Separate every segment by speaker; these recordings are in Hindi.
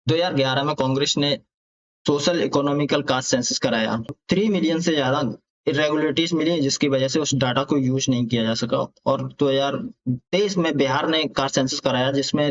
Speaker 1: 2011 में कांग्रेस ने सोशल इकोनॉमिकल कास्ट सेंसस कराया। 3 मिलियन से ज्यादा इरेगुलरिटीज मिली, जिसकी वजह से उस डाटा को यूज नहीं किया जा सका। और 2023 में बिहार ने कास्ट सेंसस कराया, जिसमें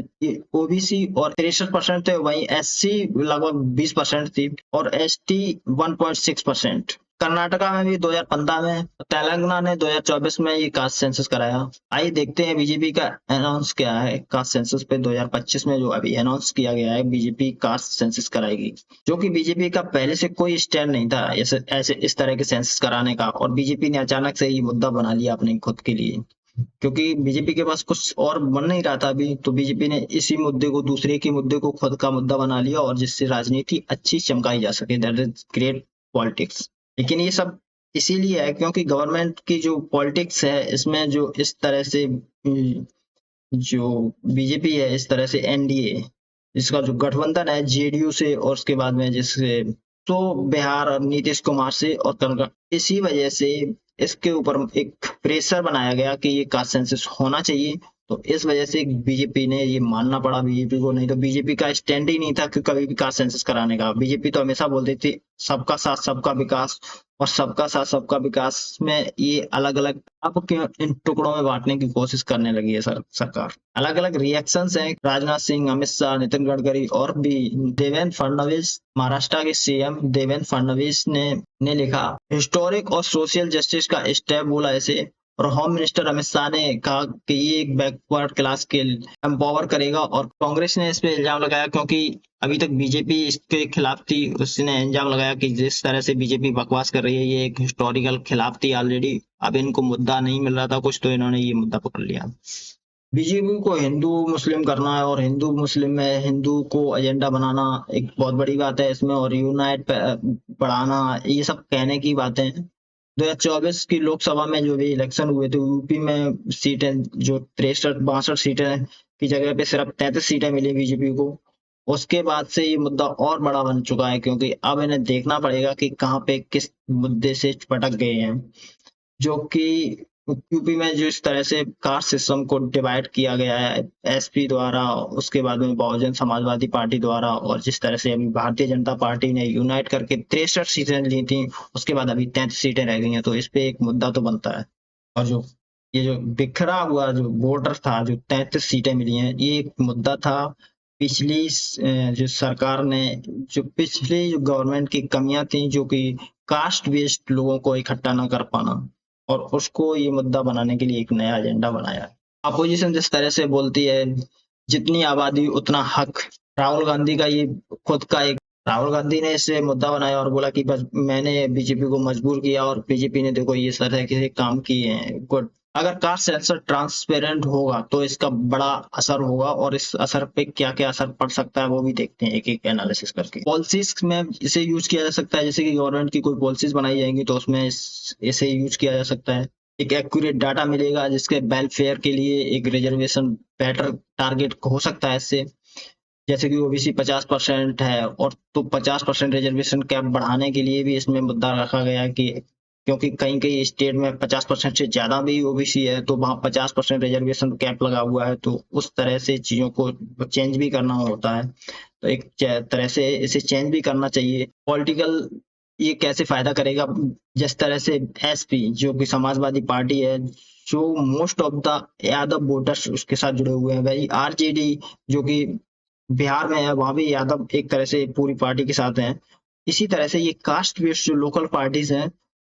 Speaker 1: ओबीसी और 63% थे, वहीं एससी लगभग 20% थी और एसटी 1.6%। कर्नाटका में भी 2015 में, तेलंगाना ने 2024 में ये कास्ट सेंसस कराया। आइए देखते हैं बीजेपी का अनाउंस क्या है कास्ट सेंसस पे 2025 में, जो अभी अनाउंस किया गया है बीजेपी कास्ट सेंसस कराएगी, जो कि बीजेपी का पहले से कोई स्टैंड नहीं था ऐसे इस तरह के सेंसस कराने का। और बीजेपी ने अचानक से ये मुद्दा बना लिया अपने खुद के लिए, क्योंकि बीजेपी के पास कुछ और बन नहीं रहा था अभी, तो बीजेपी ने इसी मुद्दे को, दूसरे के मुद्दे को खुद का मुद्दा बना लिया, और जिससे राजनीति अच्छी चमकाई जा सके। That is great politics. लेकिन ये सब इसीलिए है क्योंकि गवर्नमेंट की जो पॉलिटिक्स है, इसमें जो इस तरह से जो बीजेपी है, इस तरह से एनडीए, इसका जो गठबंधन है जेडीयू से, और उसके बाद में जिससे तो बिहार और नीतीश कुमार से और कर्नाटक, इसी वजह से इसके ऊपर एक प्रेशर बनाया गया कि ये कास्ट सेंसस होना चाहिए। तो इस वजह से बीजेपी ने ये मानना पड़ा बीजेपी को, नहीं तो बीजेपी का स्टैंड ही नहीं था कि कभी भी कास्ट सेंसस कराने का। बीजेपी तो हमेशा बोलती थी सबका साथ सबका विकास, और सबका साथ सबका विकास में ये अलग अलग अब क्यों इन टुकड़ों में बांटने की कोशिश करने लगी है सरकार। अलग अलग रिएक्शंस हैं। राजनाथ सिंह, अमित शाह, नितिन गडकरी और भी देवेंद्र फडणवीस, महाराष्ट्र के सीएम देवेंद्र फडणवीस ने लिखा हिस्टोरिक और सोशल जस्टिस का स्टेप बोला इसे। और होम मिनिस्टर अमित शाह ने कहा कि ये एक बैकवर्ड क्लास के एम्पावर करेगा। और कांग्रेस ने इस पे इल्जाम लगाया, क्योंकि अभी तक बीजेपी इसके खिलाफ थी, उसने इल्जाम लगाया कि जिस तरह से बीजेपी बकवास कर रही है, ये एक हिस्टोरिकल खिलाफ थी ऑलरेडी। अब इनको मुद्दा नहीं मिल रहा था कुछ, तो इन्होंने ये मुद्दा पकड़ लिया। बीजेपी को हिंदू मुस्लिम करना है, और हिंदू मुस्लिम में हिंदू को एजेंडा बनाना एक बहुत बड़ी बात है इसमें, और यूनाइट बढ़ाना, ये सब कहने की बातें हैं। 2024 की लोकसभा में जो भी इलेक्शन हुए थे, यूपी में सीटें जो 63-62 सीटें की जगह पे सिर्फ 33 सीटें मिली बीजेपी को। उसके बाद से ये मुद्दा और बड़ा बन चुका है, क्योंकि अब इन्हें देखना पड़ेगा कि कहाँ पे किस मुद्दे से भटक गए हैं। जो कि यूपी में जो इस तरह से कास्ट सिस्टम को डिवाइड किया गया है एसपी द्वारा, उसके बाद में बहुजन समाजवादी पार्टी द्वारा, और जिस तरह से अभी भारतीय जनता पार्टी ने यूनाइट करके 63 सीटें ली थी, उसके बाद अभी 33 सीटें रह गई हैं, तो इस पे एक मुद्दा तो बनता है। और जो ये जो बिखरा हुआ जो बॉर्डर था, जो 33 सीटें मिली हैं, ये एक मुद्दा था पिछली जो सरकार ने, जो पिछली जो गवर्नमेंट की कमियां थी, जो कि कास्ट बेस्ड लोगों को इकट्ठा न कर पाना, और उसको ये मुद्दा बनाने के लिए एक नया एजेंडा बनाया। अपोजिशन जिस तरह से बोलती है जितनी आबादी उतना हक, राहुल गांधी का ये खुद का एक, राहुल गांधी ने इसे मुद्दा बनाया और बोला कि बस मैंने बीजेपी को मजबूर किया, और बीजेपी ने देखो ये तरह के काम किए हैं। गुड। अगर कास्ट सेंसर ट्रांसपेरेंट होगा तो इसका बड़ा असर होगा, और इस असर पे क्या क्या असर पड़ सकता है वो भी देखते हैं एक एक एनालिसिस करके। पॉलिसीज में इसे यूज किया जा सकता है, जैसे कि गवर्नमेंट की कोई पॉलिसीज बनाई जाएंगी तो उसमें इसे यूज किया जा सकता है। एक एक्यूरेट डाटा मिलेगा जिसके वेलफेयर के लिए एक रिजर्वेशन बेटर टारगेट हो सकता है इससे। जैसे कि ओबीसी 50% है, और तो 50% रिजर्वेशन कैप बढ़ाने के लिए भी इसमें मुद्दा रखा गया है कि क्योंकि कई कई स्टेट में 50% से ज्यादा भी ओबीसी है, तो वहां 50% रिजर्वेशन कैप लगा हुआ है, तो उस तरह से चीजों को चेंज भी करना होता है। तो एक तरह से इसे चेंज भी करना चाहिए। पॉलिटिकल ये कैसे फायदा करेगा, जिस तरह से एसपी जो कि समाजवादी पार्टी है, जो most of the Yadav voters उसके साथ जुड़े हुए हैं, वही आरजेडी जो कि बिहार में है, वहां भी यादव एक तरह से पूरी पार्टी के साथ हैं। इसी तरह से ये कास्ट बेस्ड जो लोकल पार्टीज हैं,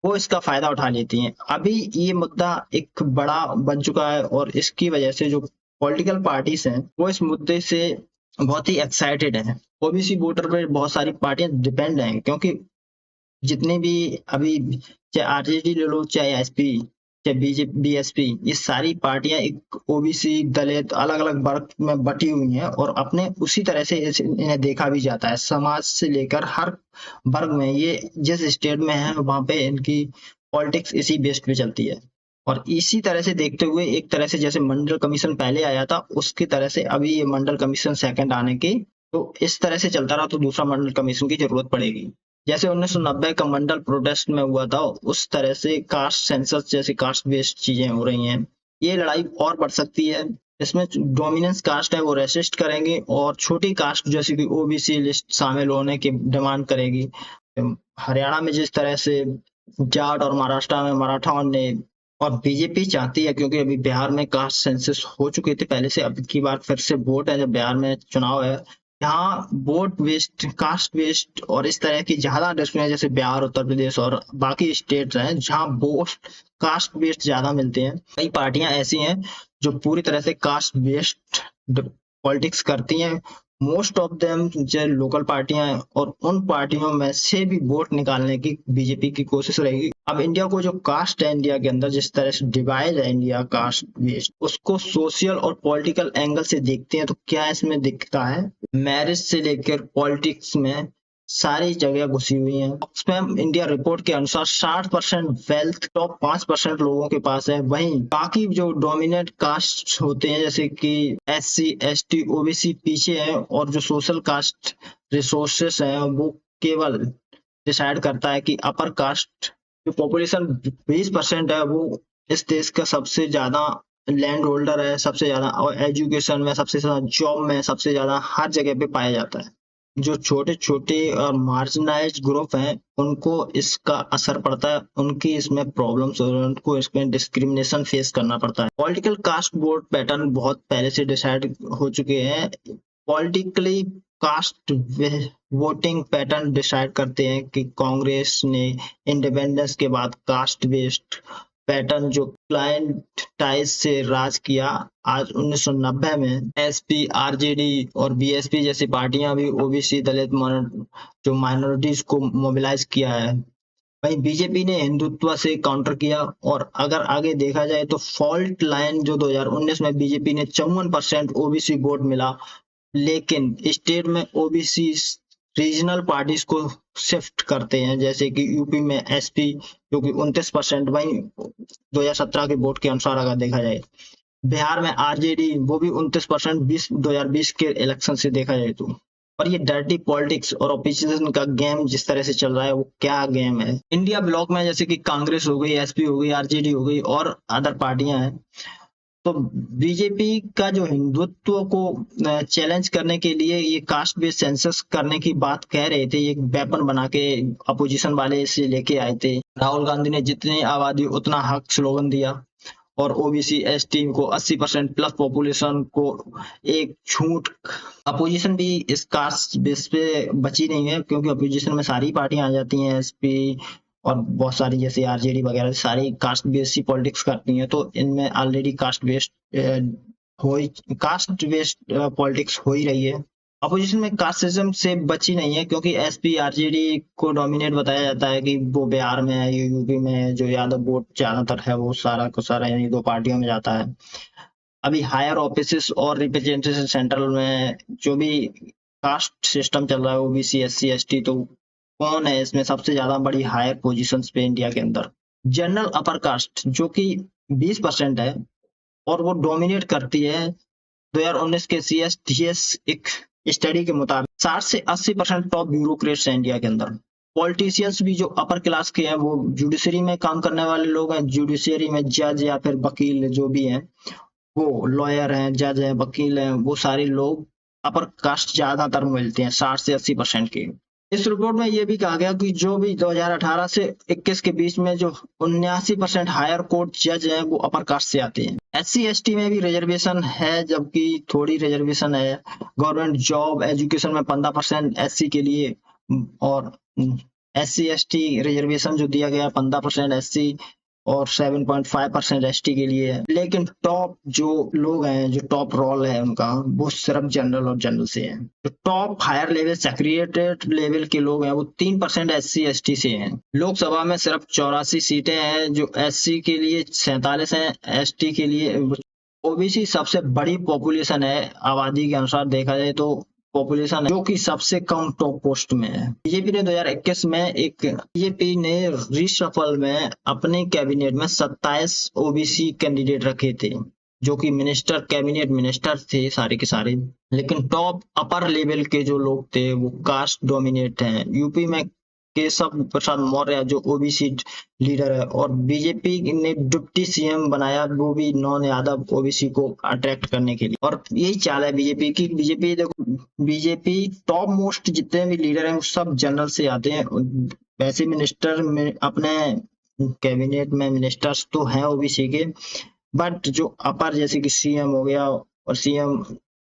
Speaker 1: वो इसका फायदा उठा लेती हैं। अभी ये मुद्दा एक बड़ा बन चुका है, और इसकी वजह से जो पॉलिटिकल पार्टीज हैं वो इस मुद्दे से बहुत ही एक्साइटेड हैं। ओबीसी वोटर पे बहुत सारी पार्टियां डिपेंड हैं, क्योंकि जितने भी अभी, चाहे आरजेडी ले लो, चाहे एसपी, चाहे बीजेपी, बीएसपी, ये सारी पार्टियां एक ओबीसी दलित अलग अलग वर्ग में बटी हुई हैं, और अपने उसी तरह से इन्हें देखा भी जाता है। समाज से लेकर हर वर्ग में ये जिस स्टेट में है वहां पे इनकी पॉलिटिक्स इसी बेस्ड पे चलती है। और इसी तरह से देखते हुए एक तरह से जैसे मंडल कमीशन पहले आया था, उसकी तरह से अभी ये मंडल कमीशन सेकंड आने की, तो इस तरह से चलता रहा तो दूसरा मंडल कमीशन की जरूरत पड़ेगी। जैसे 1990 का मंडल प्रोटेस्ट में हुआ था, उस तरह से कास्ट सेंसस जैसी कास्ट बेस्ड चीजें हो रही हैं। ये लड़ाई और बढ़ सकती है इसमें डोमिनेंस कास्ट है वो रेसिस्ट करेंगी और छोटी कास्ट जैसे कि ओबीसी लिस्ट शामिल होने की डिमांड करेगी। हरियाणा में जिस तरह से जाट और महाराष्ट्र में मराठाओं ने, और बीजेपी चाहती है, क्योंकि अभी बिहार में कास्ट सेंसस हो चुके थे पहले से, अब की बार फिर से वोट है जब बिहार में चुनाव है, यहाँ वोट बेस्ड, कास्ट बेस्ड और इस तरह की ज्यादा डिस्प्ले, जैसे बिहार, उत्तर प्रदेश और बाकी स्टेट्स हैं जहाँ वोट कास्ट बेस्ड ज्यादा मिलते हैं। कई पार्टियां ऐसी हैं जो पूरी तरह से कास्ट बेस्ड पॉलिटिक्स करती हैं। मोस्ट ऑफ देम जो लोकल पार्टियां हैं, और उन पार्टियों में से भी वोट निकालने की बीजेपी की कोशिश रहेगी। अब इंडिया को जो कास्ट है, इंडिया के अंदर जिस तरह से डिवाइड है इंडिया कास्ट बेस्ड, उसको सोशल और पॉलिटिकल एंगल से देखते हैं तो क्या इसमें दिखता है, मैरिज से लेकर पॉलिटिक्स में सारी जगह घुसी हुई हैं। ऑक्सफैम इंडिया रिपोर्ट के अनुसार 60% वेल्थ टॉप 5% लोगों के पास है। वहीं बाकी जो डोमिनेट कास्ट होते हैं जैसे कि SC ST OBC पीछे है, और जो सोशल कास्ट रिसोर्सेस हैं वो केवल डिसाइड करता है कि अपर कास्ट जो पॉपुलेशन 20% है वो इस देश का सबसे ज्यादा लैंड होल्डर है, सबसे ज्यादा, और एजुकेशन में सबसे ज्यादा, जॉब में सबसे ज्यादा, हर जगह पे पाया जाता है। जो छोटे छोटे और मार्जिनाइज ग्रुप हैं उनको इसका असर पड़ता है, उनकी इसमें प्रॉब्लम्स और उनको इसमें डिस्क्रिमिनेशन फेस करना पड़ता है। पॉलिटिकल कास्ट वोट पैटर्न बहुत पहले से डिसाइड हो चुके हैं। Politically caste voting pattern decide करते हैं कि कांग्रेस ने इंडिपेंडेंस के बाद कास्ट बेस्ड पैटर्न जो क्लाइंट टाइज से राज किया, आज 1990 में एसपी, आरजेडी और बीएसपी जैसी पार्टियां भी ओबीसी, दलित, जो माइनॉरिटीज को मोबिलाइज किया है। वहीं बीजेपी ने हिंदुत्व से काउंटर किया। और अगर आगे देखा जाए तो फॉल्ट लाइन जो 2019 में बीजेपी ने 54% ओबीसी वोट मिला, लेकिन स्टेट में ओबीसी रीजनल पार्टीज को शिफ्ट करते हैं, जैसे कि यूपी में एसपी जो कि 29%, वहीं 2017 के वोट के अनुसार अगर देखा जाए। बिहार में आरजेडी वो भी 29% 2020 के इलेक्शन से देखा जाए तो। और ये डर्टी पॉलिटिक्स और ऑपोजिशन का गेम जिस तरह से चल रहा है वो क्या गेम है। इंडिया ब्लॉक में जैसे कि कांग्रेस हो गई, एसपी हो गई, आरजेडी हो गई और अदर पार्टियां हैं, तो बीजेपी का जो हिंदुत्व को चैलेंज करने के लिए ये कास्ट बेस्ड सेंसस करने की बात कह रहे थे, एक वेपन बना के अपोजिशन वाले इसे लेके आए थे। राहुल गांधी ने जितनी आबादी उतना हक स्लोगन दिया, और ओबीसी एसटी को 80% प्लस पॉपुलेशन को एक छूट। अपोजिशन भी इस कास्ट बेस पे बची नहीं है, क्योंकि अपोजिशन में सारी पार्टियां आ जाती हैं, एसपी और बहुत सारी जैसे आरजेडी वगैरह सारी कास्ट बेस्ड पॉलिटिक्स करती हैं। तो इनमें ऑलरेडी कास्ट बेस्ड पॉलिटिक्स हो ही रही है। अपोजिशन में कास्टिज्म से बची नहीं है, क्योंकि एसपी आरजेडी को डोमिनेट बताया जाता है कि वो बिहार में है, यूपी में है, जो यादव वोट ज्यादातर है वो सारा को सारा यानी दो पार्टियों में जाता है। अभी हायर ऑफिस और रिप्रेजेंटेशन सेंट्रल में जो भी कास्ट सिस्टम चल रहा है, ओबीसी एससी एसटी, तो कौन है इसमें सबसे ज्यादा बड़ी हायर पोजीशंस पे इंडिया के अंदर? जनरल अपर कास्ट जो कि 20% है, और वो डोमिनेट करती है। 2019 के CSDS एक स्टडी के मुताबिक 60 से 80% टॉप ब्यूरोक्रेट्स हैं इंडिया के अंदर। पॉलिटिशियंस भी जो अपर क्लास के हैं वो जुडिशरी में काम करने वाले लोग हैं, जुडिशरी में जज या फिर वकील जो भी हैं, वो लॉयर हैं, जज हैं, वकील हैं, वो सारे लोग अपर कास्ट ज्यादातर मिलते हैं, 60 से 80% के। इस रिपोर्ट में ये भी कहा गया कि जो भी 2018 से 21 के बीच में जो 79% हायर कोर्ट जज हैं वो अपर कास्ट से आते हैं। SC ST में भी रिजर्वेशन है, जबकि थोड़ी रिजर्वेशन है। गवर्नमेंट जॉब एजुकेशन में 15% SC के लिए, और SC ST रिजर्वेशन जो दिया गया 15% SC और 7.5% ST के लिए है। लेकिन टॉप जो लोग हैं, जो टॉप रोल है उनका, वो सिर्फ जनरल और जनरल से है। जो top higher level secretariat level के लोग हैं वो 3% SC ST से हैं। लोकसभा में सिर्फ 84 सीटें हैं, जो SC के लिए 47 हैं, ST के लिए। ओबीसी सबसे बड़ी पॉपुलेशन है आबादी के अनुसार देखा जाए तो, पॉपुलेशन जो कि सबसे कम टॉप पोस्ट में है। बीजेपी ने 2021 में बीजेपी ने रिशफल में अपने कैबिनेट में 27 ओबीसी कैंडिडेट रखे थे, जो कि मिनिस्टर, कैबिनेट मिनिस्टर थे सारे के सारे। लेकिन टॉप अपर लेवल के जो लोग थे वो कास्ट डोमिनेट हैं। यूपी में केशव प्रसाद मौर्य जो ओबीसी लीडर है, और बीजेपी ने डिप्टी सीएम बनाया वो भी नॉन यादव ओबीसी को अट्रैक्ट करने के लिए। और यही चाल है बीजेपी की। बीजेपी देखो, बीजेपी टॉप मोस्ट जितने भी लीडर हैं वो सब जनरल से आते हैं। वैसे मिनिस्टर में अपने कैबिनेट में मिनिस्टर्स तो हैं ओबीसी के, बट जो अपर जैसे कि सीएम हो गया, और सीएम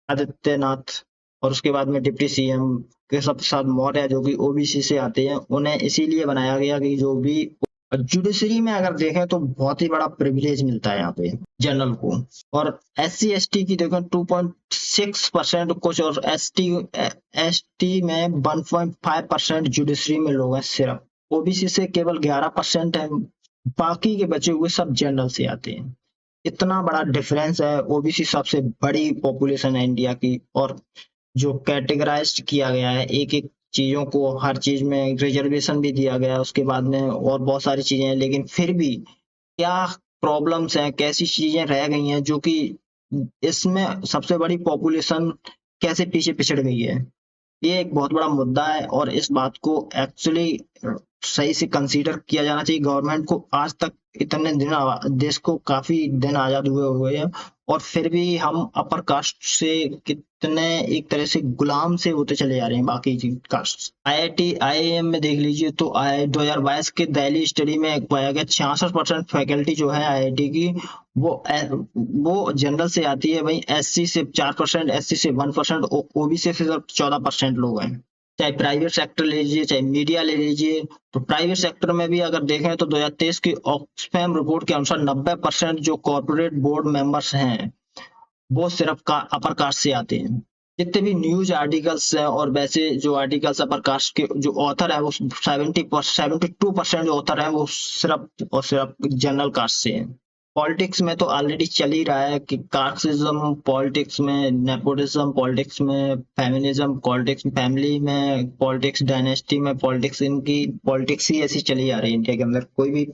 Speaker 1: आदित्यनाथ, और उसके बाद में डिप्टी सीएम केशव प्रसाद मौर्य जो कि ओबीसी से आते हैं, उन्हें इसीलिए बनाया गया कि जो भी जुडिशरी में अगर देखें तो बहुत ही बड़ा प्रिविलेज मिलता है यहाँ पे जनरल को। और SC ST की देखो 2.6% कुछ, और ST में 1.5% जुडिशरी में लोग हैं सिर्फ। ओबीसी से केवल 11% है, बाकी के बचे हुए सब जनरल से आते हैं। इतना बड़ा डिफरेंस है। ओबीसी सबसे बड़ी पॉपुलेशन है इंडिया की, और जो कैटेगराइज्ड किया गया है एक एक चीजों को, हर चीज में रिजर्वेशन भी दिया गया है, उसके बाद में और बहुत सारी चीजें हैं, लेकिन फिर भी क्या प्रॉब्लम्स हैं, कैसी चीजें रह गई हैं जो कि इसमें सबसे बड़ी पॉपुलेशन कैसे पीछे पिछड़ गई है, ये एक बहुत बड़ा मुद्दा है। और इस बात को एक्चुअली सही से कंसीडर किया जाना चाहिए गवर्नमेंट को। आज तक इतने दिन देश को काफी दिन आजाद हुए हुए हैं, और फिर भी हम अपर कास्ट से कितने एक तरह से गुलाम से होते चले जा रहे हैं बाकी कास्ट। IIT IIM में देख लीजिए तो 2022 के दिल्ली स्टडी में पाया गया 66% फैकल्टी जो है IIT की वो जनरल से आती है। वहीं SC से 4%, SC से 1%, OBC से सिर्फ 14% लोग हैं। चाहे प्राइवेट सेक्टर ले लीजिए, चाहे मीडिया ले लीजिए, तो प्राइवेट सेक्टर में भी अगर देखें तो 2023 की ऑक्सफैम रिपोर्ट के अनुसार 90% जो कॉर्पोरेट बोर्ड मेंबर्स हैं वो सिर्फ अपर कास्ट से आते हैं। जितने भी न्यूज आर्टिकल्स हैं, और वैसे जो आर्टिकल्स अपर कास्ट के जो ऑथर है वो 72% जो ऑथर है वो सिर्फ और सिर्फ जनरल कास्ट से हैं। पॉलिटिक्स में तो ऑलरेडी चल ही रहा है कि कास्टिज्म पॉलिटिक्स में, नेपोटिज्म पॉलिटिक्स में, फेमिनिज्म पॉलिटिक्स, फैमिली में पॉलिटिक्स, डायनेस्टी में पॉलिटिक्स, इनकी पॉलिटिक्स ही ऐसी चली आ रही है इंडिया के अंदर। कोई भी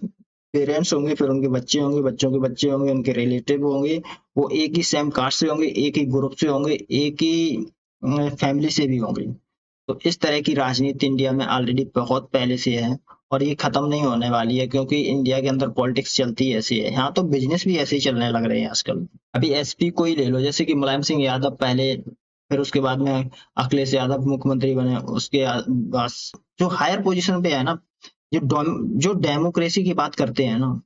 Speaker 1: पेरेंट्स होंगे, फिर उनके बच्चे होंगे, बच्चों के बच्चे होंगे, उनके रिलेटिव होंगे, वो एक ही सेम कास्ट से होंगे, एक ही ग्रुप से होंगे, एक ही फैमिली से भी होंगे। तो इस तरह की राजनीति इंडिया में ऑलरेडी बहुत पहले से है, और ये खत्म नहीं होने वाली है, क्योंकि इंडिया के अंदर पॉलिटिक्स चलती ऐसी है। यहाँ तो बिजनेस भी ऐसे ही चलने लग रहे हैं आजकल। अभी SP को ही ले लो, जैसे कि मुलायम सिंह यादव पहले, फिर उसके बाद में अखिलेश यादव मुख्यमंत्री बने, उसके बाद जो हायर पोजीशन पे है ना, जो डेमोक्रेसी की बात करते हैं ना,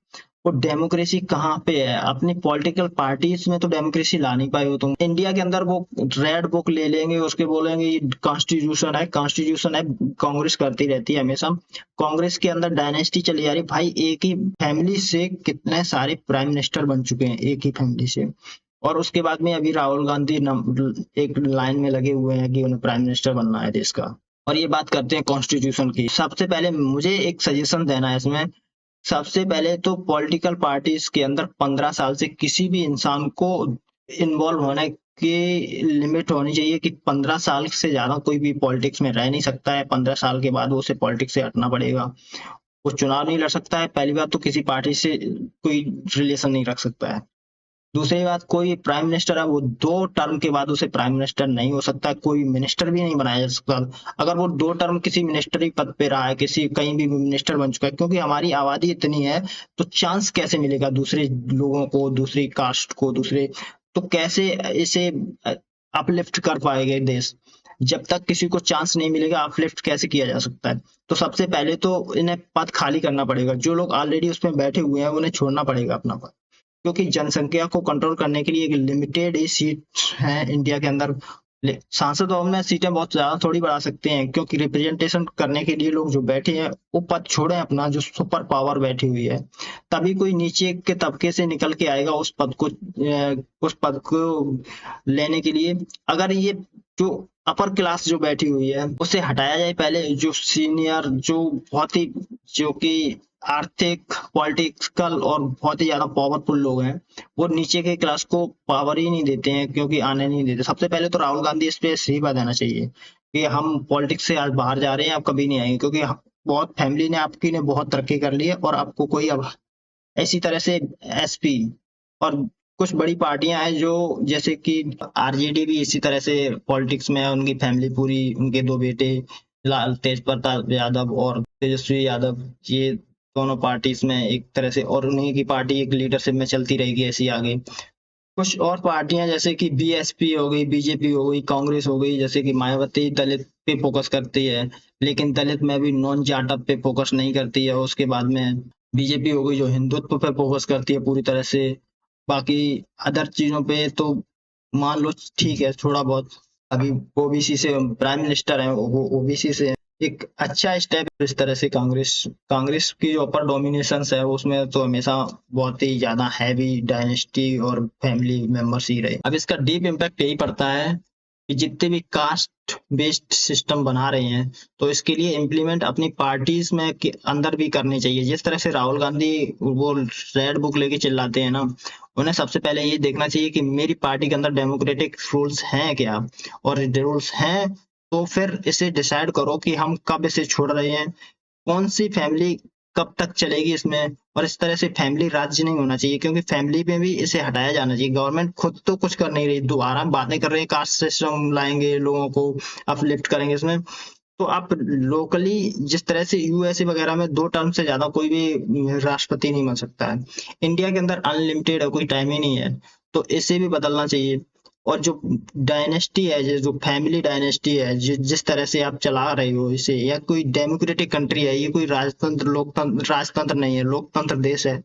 Speaker 1: वो डेमोक्रेसी कहाँ पे है? अपनी पॉलिटिकल पार्टीज में तो डेमोक्रेसी ला नहीं पाए हो तुम। इंडिया के अंदर वो रेड बुक ले लेंगे, उसके बोलेंगे ये कॉन्स्टिट्यूशन है, कॉन्स्टिट्यूशन है। कांग्रेस करती रहती है हमेशा। कांग्रेस के अंदर डायनेस्टी चली जा रही भाई। एक ही फैमिली से कितने सारे प्राइम मिनिस्टर बन चुके हैं, एक ही फैमिली से। और उसके बाद में अभी राहुल गांधी एक लाइन में लगे हुए हैं कि उन्हें प्राइम मिनिस्टर बनना है देश का। और ये बात करते हैं कॉन्स्टिट्यूशन की। सबसे पहले मुझे एक सजेशन देना है इसमें। सबसे पहले तो पॉलिटिकल पार्टीज के अंदर 15 साल से किसी भी इंसान को इन्वॉल्व होने की लिमिट होनी चाहिए, कि 15 साल से ज्यादा कोई भी पॉलिटिक्स में रह नहीं सकता है। 15 साल के बाद उसे पॉलिटिक्स से हटना पड़ेगा। वो चुनाव नहीं लड़ सकता है। पहली बात तो किसी पार्टी से कोई रिलेशन नहीं रख सकता है। दूसरी बात, कोई प्राइम मिनिस्टर है वो 2 टर्म के बाद उसे प्राइम मिनिस्टर नहीं हो सकता। कोई मिनिस्टर भी नहीं बनाया जा सकता। अगर वो 2 टर्म किसी मिनिस्टरी पद पे रहा है, किसी कहीं भी मिनिस्टर बन चुका है, क्योंकि हमारी आबादी इतनी है तो चांस कैसे मिलेगा दूसरे लोगों को, दूसरी कास्ट को, दूसरे, तो कैसे इसे अपलिफ्ट कर पाएंगे देश? जब तक किसी को चांस नहीं मिलेगा अपलिफ्ट कैसे किया जा सकता है? तो सबसे पहले तो इन्हें पद खाली करना पड़ेगा। जो लोग ऑलरेडी उसमें बैठे हुए हैं उन्हें छोड़ना पड़ेगा अपना पद, क्योंकि जनसंख्या को कंट्रोल करने के लिए एक लिमिटेड ही सीट है इंडिया के अंदर। सांसद भवन में सीटें बहुत ज्यादा थोड़ी बढ़ा सकते हैं, क्योंकि रिप्रेजेंटेशन करने के लिए लोग जो बैठे हैं वो पद छोड़े अपना, जो सुपर पावर बैठी हुई है। तभी कोई नीचे के तबके से निकल के आएगा उस पद को लेने के लिए। अगर ये जो अपर क्लास जो बैठी हुई है उसे हटाया जाए पहले, जो सीनियर, जो बहुत ही, जो कि आर्थिक, पॉलिटिकल और बहुत ही ज्यादा पावरफुल लोग हैं, वो नीचे के क्लास को पावर ही नहीं देते हैं, क्योंकि आने नहीं देते। सबसे पहले तो राहुल गांधी इस पे इस्तीफा देना चाहिए कि हम पॉलिटिक्स से आज बाहर जा रहे हैं, अब कभी नहीं आएंगे, क्योंकि बहुत फैमिली ने आपकी ने बहुत तरक्की कर ली है, और आपको कोई अब ऐसी तरह से SP और कुछ बड़ी पार्टियां हैं जो, जैसे कि RJD भी इसी तरह से पॉलिटिक्स में है, उनकी फैमिली पूरी, उनके 2 बेटे फिलहाल तेज प्रताप यादव और तेजस्वी यादव, ये दोनों पार्टीज में एक तरह से, और उन्हीं की पार्टी एक लीडरशिप में चलती रहेगी ऐसी आगे। कुछ और पार्टियां जैसे कि बीएसपी हो गई, बीजेपी हो गई, कांग्रेस हो गई, जैसे कि मायावती दलित पे फोकस करती है, लेकिन दलित में भी नॉन जाट पे फोकस नहीं करती है। उसके बाद में बीजेपी हो गई जो हिंदुत्व पे फोकस करती है पूरी तरह से। बाकी अदर चीजों पे तो मान लो ठीक है थोड़ा बहुत, अभी ओबीसी से प्राइम मिनिस्टर है, वो ओबीसी से है। एक अच्छा स्टेप इस तरह से कांग्रेस कांग्रेस की जो अपर डोमिनेशन है उसमें तो हमेशा बहुत ही ज्यादा हैवी डायनेस्टी और फैमिली मेंबर्स ही रहे। अब इसका डीप इम्पैक्ट यही पड़ता है कि जितने भी कास्ट बेस्ड सिस्टम बना रहे हैं तो इसके लिए इम्प्लीमेंट अपनी पार्टीज में के अंदर भी करनी चाहिए। जिस तरह से राहुल गांधी वो रेड बुक लेके चिल्लाते हैं ना, उन्हें सबसे पहले ये देखना चाहिए कि मेरी पार्टी के अंदर डेमोक्रेटिक रूल्स हैं क्या, और रूल्स हैं तो फिर इसे डिसाइड करो कि हम कब इसे छोड़ रहे हैं, कौन सी फैमिली कब तक चलेगी इसमें। और इस तरह से फैमिली राज्य नहीं होना चाहिए, क्योंकि फैमिली में भी इसे हटाया जाना चाहिए। गवर्नमेंट खुद तो कुछ कर नहीं रही, दोबारा बातें कर रहे हैं कास्ट सिस्टम लाएंगे, लोगों को अपलिफ्ट करेंगे इसमें। तो आप लोकली जिस तरह से यूएसए वगैरह में 2 टर्म से ज्यादा कोई भी राष्ट्रपति नहीं बन सकता है, इंडिया के अंदर अनलिमिटेड है, कोई टाइम ही नहीं है। तो इसे भी बदलना चाहिए। और जो डायनेस्टी है, जो फैमिली डायनेस्टी है, जिस तरह से आप चला रहे हो इसे, या कोई डेमोक्रेटिक कंट्री है, ये कोई राजतंत्र लोकतंत्र राजतंत्र नहीं है, लोकतंत्र देश है।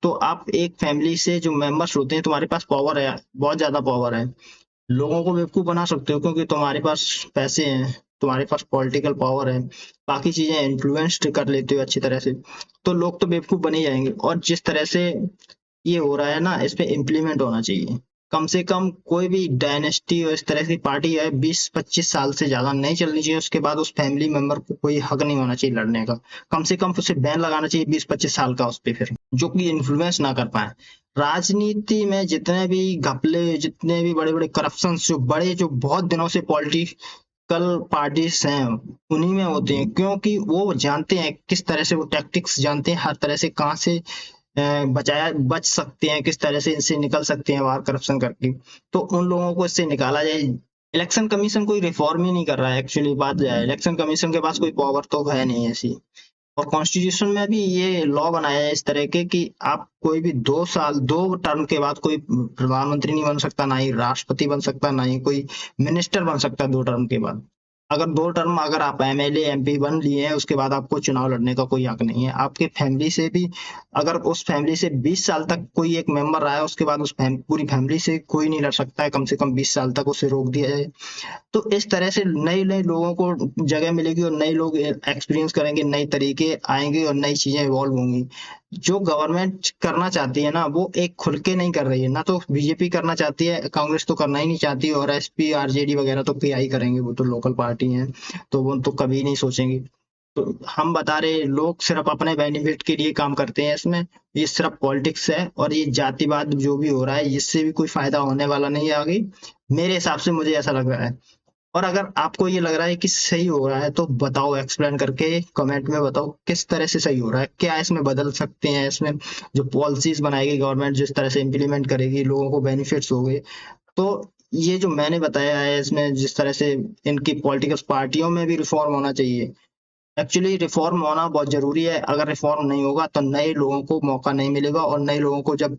Speaker 1: तो आप एक फैमिली से जो मेंबर्स होते हैं, तुम्हारे पास पावर है, बहुत ज्यादा पावर है, लोगों को बेवकूफ बना सकते हो क्योंकि तुम्हारे पास पैसे हैं, तुम्हारे पास पॉलिटिकल पावर है, बाकी चीजें इन्फ्लुएंस्ड कर लेते हो अच्छी तरह से, तो लोग तो बेवकूफ बने ही जाएंगे। और जिस तरह से ये हो रहा है ना, इस पे इम्प्लीमेंट होना चाहिए। कम से कम कोई भी डायनेस्टी और इस तरह की पार्टी है 20-25 साल से ज्यादा नहीं चलनी चाहिए, उसके बाद उस फैमिली मेंबर को कोई हक नहीं होना चाहिए लड़ने का। कम से कम उसे बैन लगाना चाहिए 20-25 साल का उस पे, फिर जो कि इन्फ्लुएंस ना कर पाए। राजनीति में जितने भी घपले, जितने भी बड़े बड़े करप्शन, जो बहुत दिनों से पॉलिटिकल पार्टीज हैं उन्हीं में होते हैं, क्योंकि वो जानते हैं किस तरह से, वो टैक्टिक्स जानते हैं हर तरह से, कहाँ से बच सकते हैं, किस तरह से इनसे निकल सकते हैं बाहर करप्शन करके। तो उन लोगों को इससे निकाला जाए। इलेक्शन कमीशन कोई रिफॉर्म ही नहीं कर रहा है, एक्चुअली बात जाए, इलेक्शन कमीशन के पास कोई पावर तो है नहीं ऐसी। और कॉन्स्टिट्यूशन में भी ये लॉ बनाया है इस तरह के कि आप कोई भी 2 टर्म के बाद कोई प्रधानमंत्री नहीं बन सकता, ना ही राष्ट्रपति बन सकता, ना ही कोई मिनिस्टर बन सकता 2 टर्म के बाद। अगर 2 टर्म अगर आप एमएलए एमपी बन लिए हैं, उसके बाद आपको चुनाव लड़ने का कोई हक नहीं है। आपके फैमिली से भी, अगर उस फैमिली से 20 साल तक कोई एक मेंबर रहा है, उसके बाद उस पूरी फैमिली से कोई नहीं लड़ सकता है, कम से कम 20 साल तक उसे रोक दिया जाए। तो इस तरह से नए नए लोगों को जगह मिलेगी और नए लोग एक्सपीरियंस करेंगे, नए तरीके आएंगे और नई चीजें इवॉल्व होंगी। जो गवर्नमेंट करना चाहती है ना, वो एक खुल के नहीं कर रही है ना, तो बीजेपी करना चाहती है, कांग्रेस तो करना ही नहीं चाहती, और एसपी आरजेडी वगैरह तो क्या ही करेंगे, वो तो लोकल पार्टी है, तो वो तो कभी नहीं सोचेंगे। तो हम बता रहे, लोग सिर्फ अपने बेनिफिट के लिए काम करते हैं इसमें। ये सिर्फ पॉलिटिक्स है, और ये जातिवाद जो भी हो रहा है, इससे भी कोई फायदा होने वाला नहीं है आगे, मेरे हिसाब से, मुझे ऐसा लग रहा है। और अगर आपको ये लग रहा है कि सही हो रहा है तो बताओ, एक्सप्लेन करके कमेंट में बताओ किस तरह से सही हो रहा है, क्या इसमें बदल सकते हैं, इसमें जो पॉलिसीज बनाएगी गवर्नमेंट, जिस तरह से इम्प्लीमेंट करेगी, लोगों को बेनिफिट्स हो गए। तो ये जो मैंने बताया है, इसमें जिस तरह से इनकी पॉलिटिकल पार्टियों में भी रिफॉर्म होना चाहिए। एक्चुअली रिफॉर्म होना बहुत जरूरी है, अगर रिफॉर्म नहीं होगा तो नए लोगों को मौका नहीं मिलेगा, और नए लोगों को जब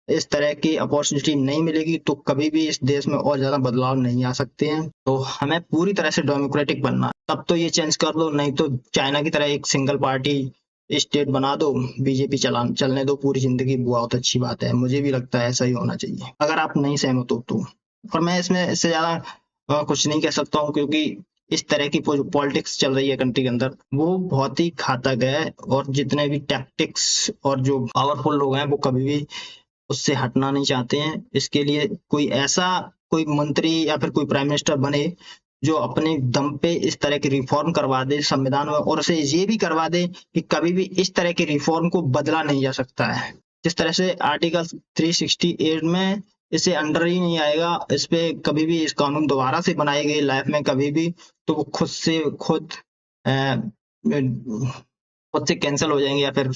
Speaker 1: इस तरह की अपॉर्चुनिटी नहीं मिलेगी तो कभी भी इस देश में और ज्यादा बदलाव नहीं आ सकते हैं। तो हमें पूरी तरह से डेमोक्रेटिक बनना है, तब तो ये चेंज कर दो, नहीं तो चाइना की तरह एक सिंगल पार्टी स्टेट बना दो, बीजेपी चलने दो पूरी जिंदगी, बहुत अच्छी बात है, मुझे भी लगता है ऐसा ही होना चाहिए, अगर आप नहीं सहमत हो तो। और मैं इसमें इससे ज्यादा कुछ नहीं कह सकता हूँ, क्योंकि इस तरह की पॉलिटिक्स चल रही है कंट्री के अंदर, वो बहुत ही घातक है। और जितने भी टैक्टिक्स और जो पावरफुल लोग हैं, वो कभी भी उससे हटना नहीं चाहते हैं। इसके लिए कोई मंत्री या फिर कोई प्राइम मिनिस्टर बने जो अपने दम पे इस तरह की रिफॉर्म करवा दे संविधान में, और उसे ये भी करवा दे कि कभी भी इस तरह की रिफॉर्म को बदला नहीं जा सकता है। जिस तरह से आर्टिकल 368 में इसे अंडर ही नहीं आएगा, इस पे कभी भी इस कानून दोबारा से बनाए गए लाइफ में कभी भी, तो वो खुद से कैंसिल हो जाएंगे, या फिर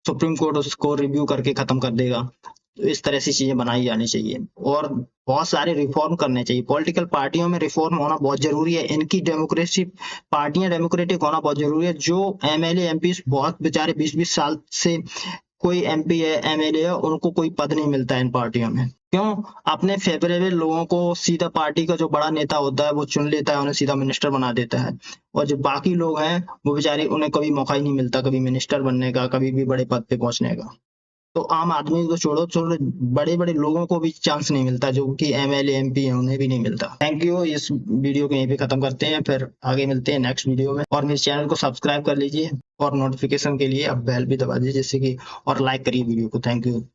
Speaker 1: सुप्रीम कोर्ट उसको रिव्यू करके खत्म कर देगा। तो इस तरह से चीजें बनाई जानी चाहिए और बहुत सारे रिफॉर्म करने चाहिए। पॉलिटिकल पार्टियों में रिफॉर्म होना बहुत जरूरी है, इनकी डेमोक्रेसी पार्टियां डेमोक्रेटिक होना बहुत जरूरी है। जो एमएलए एमपी बहुत बेचारे 20-20 साल से कोई एमपी है एमएलए है, उनको कोई पद नहीं मिलता है इन पार्टियों में। क्यों? अपने फेवरेबल लोगों को सीधा पार्टी का जो बड़ा नेता होता है वो चुन लेता है, उन्हें सीधा मिनिस्टर बना देता है, और जो बाकी लोग हैं वो बेचारे उन्हें कभी मौका ही नहीं मिलता कभी मिनिस्टर बनने का, कभी भी बड़े पद पे पहुंचने का। तो आम आदमी को छोड़ो छोड़ो बड़े बड़े लोगों को भी चांस नहीं मिलता, जो कि एमएलए एमपी है उन्हें भी नहीं मिलता। Thank you. इस वीडियो को यहीं पे खत्म करते हैं, फिर आगे मिलते हैं नेक्स्ट वीडियो में। और मेरे चैनल को सब्सक्राइब कर लीजिए और नोटिफिकेशन के लिए आप बेल भी दबा दीजिए जिससे कि, और लाइक करिए वीडियो को। Thank you.